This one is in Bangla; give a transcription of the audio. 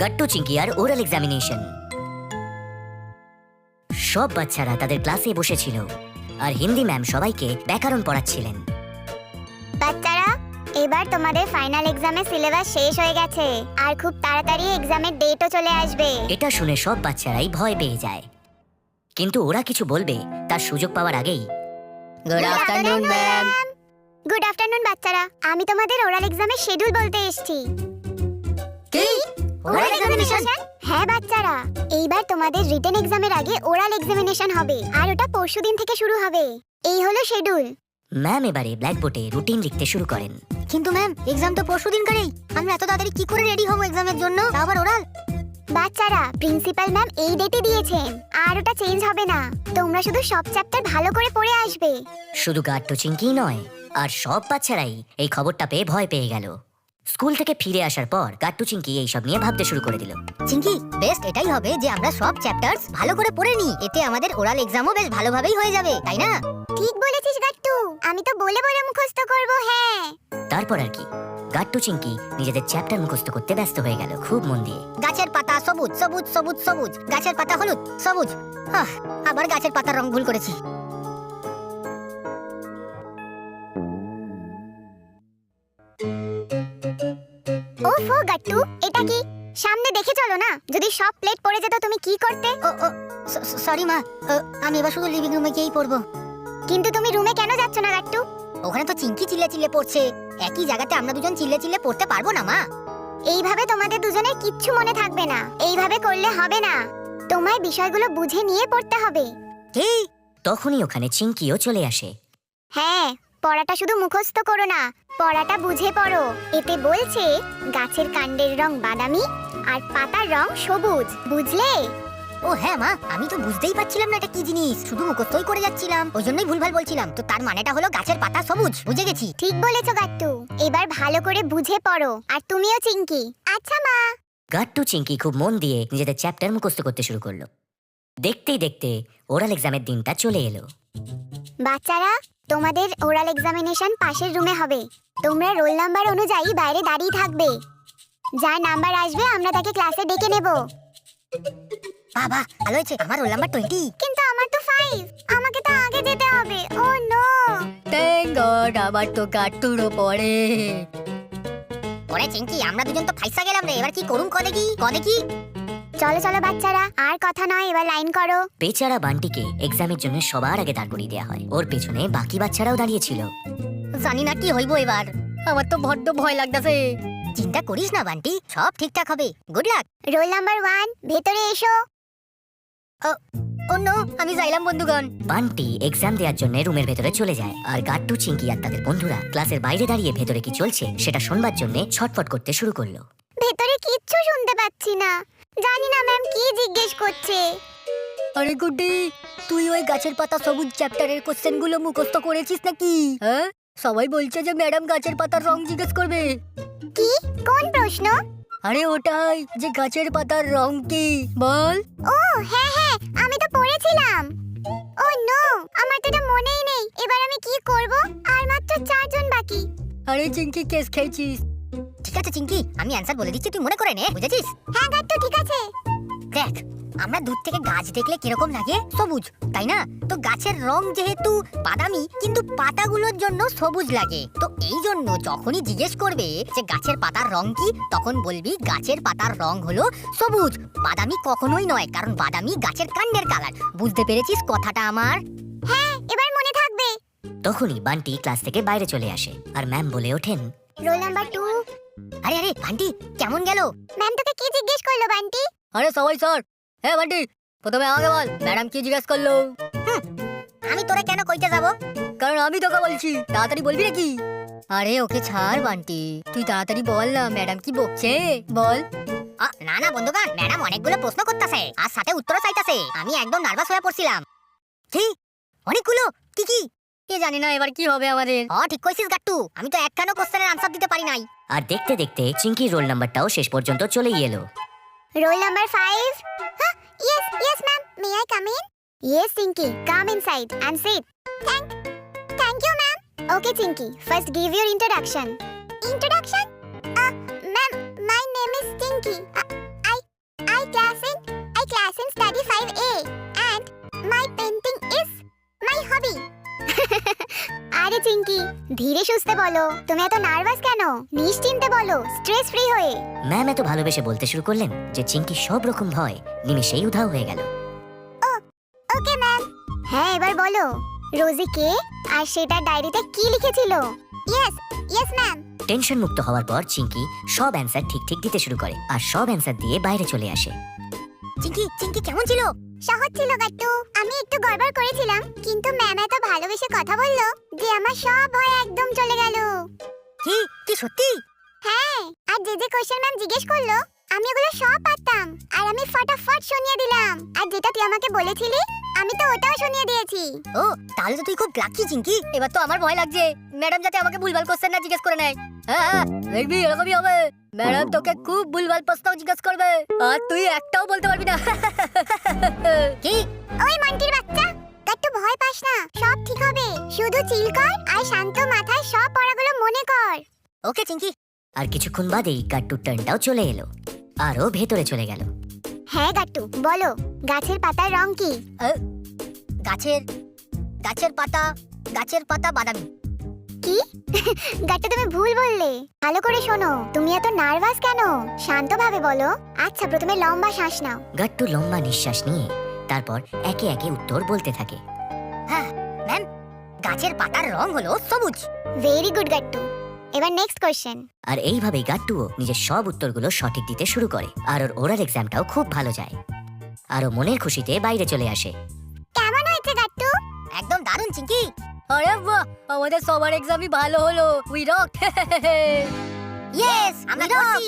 গাট্টু চিঙ্কি আর ওরাল এক্সামিনেশন। সব বাচ্চারা তাদের ক্লাসে বসেছিল আর হিন্দি ম্যাম সবাইকে ব্যাকরণ পড়াচ্ছিলেন। বাচ্চারা, এবার তোমাদের ফাইনাল এক্সামের সিলেবাস শেষ হয়ে গেছে আর খুব তাড়াতাড়ি এক্সামের ডেটও চলে আসবে। এটা শুনে সব বাচ্চারাই ভয় পেয়ে যায়, কিন্তু ওরা কিছু বলবে তার সুযোগ পাওয়ার আগেই good afternoon ma'am. Good afternoon বাচ্চারা, আমি তোমাদের ওরাল এক্সামের শিডিউল বলতে এসেছি। কি ওরাল এক্সামিনেশন? হ্যাঁ বাচ্চারা, এইবার তোমাদের রিটেন এক্সামের আগে ওরাল এক্সামিনেশন হবে আর ওটা পরশুদিন থেকে শুরু হবে। এই হলো শিডিউল। ম্যাম এবারে ব্ল্যাকবোর্ডে রুটিন লিখতে শুরু করেন। কিন্তু ম্যাম, এক্সাম তো পরশুদিন করেই, আমরা এত তাড়াতাড়ি কি করে রেডি হব এক্সামের জন্য, আবার ওরাল? বাচ্চারা, প্রিন্সিপাল ম্যাম এই ডেটে দিয়েছেন আর ওটা চেঞ্জ হবে না। তোমরা শুধু সব চ্যাপ্টার ভালো করে পড়ে আসবে। শুধু গাট্টু চিঙ্কি নয়, আর সব বাচ্চারাই এই খবরটা পেয়ে ভয় পেয়ে গেল। স্কুল থেকে ফিরে আসার পর গাট্টু চিঙ্কি এইসব নিয়ে ভাবতে শুরু করে দিল। চিঙ্কি, বেস্ট এটাই হবে যে আমরা সব চ্যাপ্টারস ভালো করে পড়ে নিই, এতে আমাদের ওরাল এক্সামও বেশ ভালোভাবেই হয়ে যাবে, তাই না? ঠিক বলেছিস গাট্টু, আমি তো বলে বলে মুখস্থ করব। হ্যাঁ, তারপর আর কি, গাট্টু চিঙ্কি নিজেদের চ্যাপ্টার মুখস্থ করতে ব্যস্ত হয়ে গেল খুব মন দিয়ে। গাছের পাতা সবুজ সবুজ সবুজ সবুজ, গাছের পাতা হলুদ সবুজ। আবার গাছের পাতার রং ভুল করেছি। ওফো গাট্টু, এটা কি? সামনে দেখে চলো না, যদি সব প্লেট পড়ে যেত তুমি কি করতে? ও সরি মা, আমি এবার শুধু লিভিং রুমে গিয়েই পড়বো। কিন্তু তুমি রুমে কেন যাচ্ছ না গাট্টু? ওখানে তো চিঙ্কি চিল্লে চিল্লে পড়ছে, একই জায়গাতে আমরা দুজন চিল্লে চিল্লে পড়তে পারবো না মা। এইভাবে তোমাদের দুজনের কিচ্ছু মনে থাকবে না, এইভাবে করলে হবে না। তোমায় বিষয়গুলো বুঝে নিয়ে পড়তে হবে। কি? তখনই ওখানে চিঙ্কিও চলে আসে। হ্যাঁ, পড়াটা শুধু মুখস্থ করো না, পড়াটা বুঝে পড়ো। এতে বলছে গাছের কাণ্ডের রং বাদামি আর পাতার রং সবুজ, বুঝলে? ও হ্যাঁ মা, আমি তো বুঝতেই পারছিলাম না এটা কি জিনিস, শুধু মুখস্থই করে যাচ্ছিলাম, ওই জন্যই ভুলভাল বলছিলাম। তো তার মানেটা হলো গাছের পাতা সবুজ, বুঝে গেছি। ঠিক বলেছো গাট্টু, এবার ভালো করে বুঝে পড়ো। আর তুমিও চিঙ্কি। আচ্ছা মা। গাট্টু চিঙ্কি খুব মন দিয়ে নিজেদের চ্যাপ্টার মুখস্থ করতে শুরু করলো। দেখতেই দেখতে ওরাল এক্সামের দিনটা চলে এলো। বাচ্চারা, তোমাদের ওরাল এক্সামিনেশন পাশের রুমে হবে। তোমরা রোল নাম্বার অনুযায়ী বাইরে দাঁড়িয়ে থাকবে। যার নাম্বার আসবে আমরা তাকে ক্লাসে ডেকে নেব। বাবা ভালো হয়েছে, আমার রোল নাম্বার 20। কিন্তু আমার তো 5, আমাকে তো আগে যেতে হবে। ও নো, থ্যাঙ্ক গড, আবার তো গাট্টুরও পড়ে। ওরে চিঙ্কি, আমরা দুজন তো ফাইসা গেলাম রে, এবার কি করুম কদে কি? চলো চলো বাচ্চারা, আর কথা নয়, এবার লাইন করো। বেচারা বান্টিকে এক্সামের জন্য সবার আগে দাঁড় করিয়ে দেওয়া হয়। ওর পেছনে বাকি বাচ্চারাও দাঁড়িয়েছিল। জানি না কি হইব এবার, আমার তো বড্ড ভয় লাগতাছে। চিন্তা করিস না বান্টি, সব ঠিকঠাক হবে, গুড লাক। রোল নাম্বার 1 ভেতরে এসো। ও নো, আমি যাইলাম বন্ধুগণ। বান্টি এক্সাম দেওয়ার জন্য রুমের ভেতরে চলে যায়, আর গাট্টু চিঙ্কি আর তাদের বন্ধুরা ক্লাসের বাইরে দাঁড়িয়ে ভেতরে কি চলছে সেটা শুনবার জন্য ছটফট করতে শুরু করলো। ভেতরে কিচ্ছু শুনতে পাচ্ছি না, জানি না ম্যাম কি জিজ্ঞেস করছে। আরে গুড্ডি, তুই ওই গাছের পাতা সবুজ চ্যাপ্টারের কোশ্চেনগুলো মুখস্থ করেছিস নাকি? হ্যাঁ, সবাই বলছে যে ম্যাডাম গাছের পাতার রং জিজ্ঞেস করবে। কি? কোন প্রশ্ন? আরে ওটাই, যে গাছের পাতার রং কি বল। ও হ্যাঁ হ্যাঁ, আমি তো পড়েছিলাম। ও নো, আমার তো এটা মনেই নেই। এবার আমি কি করব? আর মাত্র 4 জন বাকি। আরে চিঙ্কি, কেস খেয়েছিস। ঠিক আছে চিঙ্কি, আমি অ্যানসার বলে দিচ্ছি, তুই মনে করে নে, বুঝেছিস? হ্যাঁ গাট্টু, ঠিক আছে। দেখ, আমরা দূর থেকে গাছ দেখলে কিরকম লাগে, সবুজ, তাই না? তো গাছের রং যেহেতু বাদামি, কিন্তু পাতাগুলোর জন্য সবুজ লাগে। তো এই জন্য যখনই জিজ্ঞেস করবে যে গাছের পাতার রং কি, তখন বলবি গাছের পাতার রং হলো সবুজ, বাদামি কখনোই নয়, কারণ বাদামি গাছের কাণ্ডের কালার। বুঝতে পেরেছিস কথাটা আমার? হ্যাঁ, এবার মনে থাকবে। তখনই বান্টি ক্লাস থেকে বাইরে চলে আসে আর ম্যাম বলে ওঠেন, রোল নাম্বার 2। আরে আরে বান্টি, কেমন গেল? ম্যাম তোকে কি জিজ্ঞেস করলো বান্টি? আরে সবাই স্যার, হ্যাঁ বান্টি, প্রথমে আমাকে বল ম্যাডাম কি জিজ্ঞেস করলো। আমি তোরে কেন কইতে যাব? কারণ আমি তোকে বলছি, তাড়াতাড়ি বলবি নাকি? আরে ওকে ছাড় বান্টি, তুই তাড়াতাড়ি বল না, ম্যাডাম কি বকছে বল। না না বন্ধুগণ, ম্যাডাম অনেকগুলো প্রশ্ন করতেছে আর সাথে উত্তরও চাইতেছে, আমি একদম নার্ভাস হয়ে পড়ছিলাম। কি অনেকগুলো? কি কি কে জানি না এবার কি হবে আমাদের। ঠিক কইছিস গাট্টু, আমি তো একখানো কোশ্চেনের আনসার দিতে পারি নাই। আর দেখতে দেখতে চিঙ্কির রোল নাম্বারটাও শেষ পর্যন্ত চলেই এলো। Roll number 5। Yes, yes ma'am. May I come in? Yes, Chinky. Come inside and sit. Thank you, ma'am. Okay, Chinky. First, give your introduction. Introduction? Ma'am, my name is Chinky. I ওকে চিঙ্কি, ধীরে সুস্থে বলো। তুমি এত নার্ভাস কেন? নিশ্চিন্তে বলো, স্ট্রেস ফ্রি হয়ে। ম্যাম এত ভালোবেসে বলতে শুরু করলেন যে চিঙ্কি সব রকম ভয় নিমেষেই উধাও হয়ে গেল। Okay ma'am. হ্যাঁ, এবার বলো রোজি কে আর সেটা ডায়েরিতে কি লিখেছিল? Yes yes ma'am. টেনশন মুক্ত হওয়ার পর চিঙ্কি সব অ্যান্সার ঠিক ঠিক দিতে শুরু করে আর সব অ্যান্সার দিয়ে বাইরে চলে আসে। চিঙ্কি চিঙ্কি কেমন ছিল? সহজ ছিল গাট্টু। আমি একটু গড়বড় করেছিলাম, কিন্তু ম্যাম এত ভালোবেসে কথা বললো যে আমার সব ভয় একদম চলে গেল। কি কি সত্যি? হ্যাঁ, আর যে যে কোশ্চেন ম্যাম জিজ্ঞেস করলো আমি ওগুলো সব পারতাম, আর আমি ফটাফট শুনিয়ে দিলাম। আর যেটা তুই আমাকে বলেছিলি আমি তো ওটাও শুনিয়ে দিয়েছি। ও, তাহলে তো তুই খুব লাকি চিঙ্কি। এবার তো আমার ভয় লাগছে ম্যাডাম যাতে আমাকে ভুলভাল কোশ্চেন না জিজ্ঞেস করে নেয়। হ্যাঁ, দেখবি এরকমই হবে। ম্যাডাম তোকে খুব ভুলভাল প্রশ্ন জিজ্ঞেস করবে আর তুই একটাও বলতে পারবি না। কি? ওই মন্টির বাচ্চা, গাট্টু ভয় পাস না, সব ঠিক হবে। শুধু চিল কর আর শান্ত মাথায় সব পড়াগুলো মনে কর। ওকে চিঙ্কি। আর কিছুক্ষণ বাদেই গাট্টুর টার্নটাও চলে এলো, আরও ভেতরে চলে গেল। হ্যাঁ গাট্টু, বলো গাছের পাতার রং কি? গাছের গাছের পাতা বাদামি। কি? গাট্টু তুমি ভুল বললে। ভালো করে শোনো, তুমি এত নার্ভাস কেন? শান্তভাবে বলো। আচ্ছা, প্রথমে লম্বা শ্বাস নাও। গাট্টু লম্বা নিঃশ্বাস নিয়ে তারপর একে একে উত্তর বলতে থাকে। হ্যাঁ ম্যাম, গাছের পাতার রং হলো সবুজ। Very good Gattu. এবার নেক্সট কোশ্চেন। আর এইভাবেই গাট্টুও নিজের সব উত্তরগুলো সঠিক দিতে শুরু করে আর ওর ওরাল এক্সামটাও খুব ভালো যায় আর ও মনের খুশিতে বাইরে চলে আসে। কেমন হয়েছে গাট্টু? একদম দারুণ চিঙ্কি। আরে বাহ, আমাদের সবার এক্সামই ভালো হলো। We rock. ইয়েস, আমরা করছি।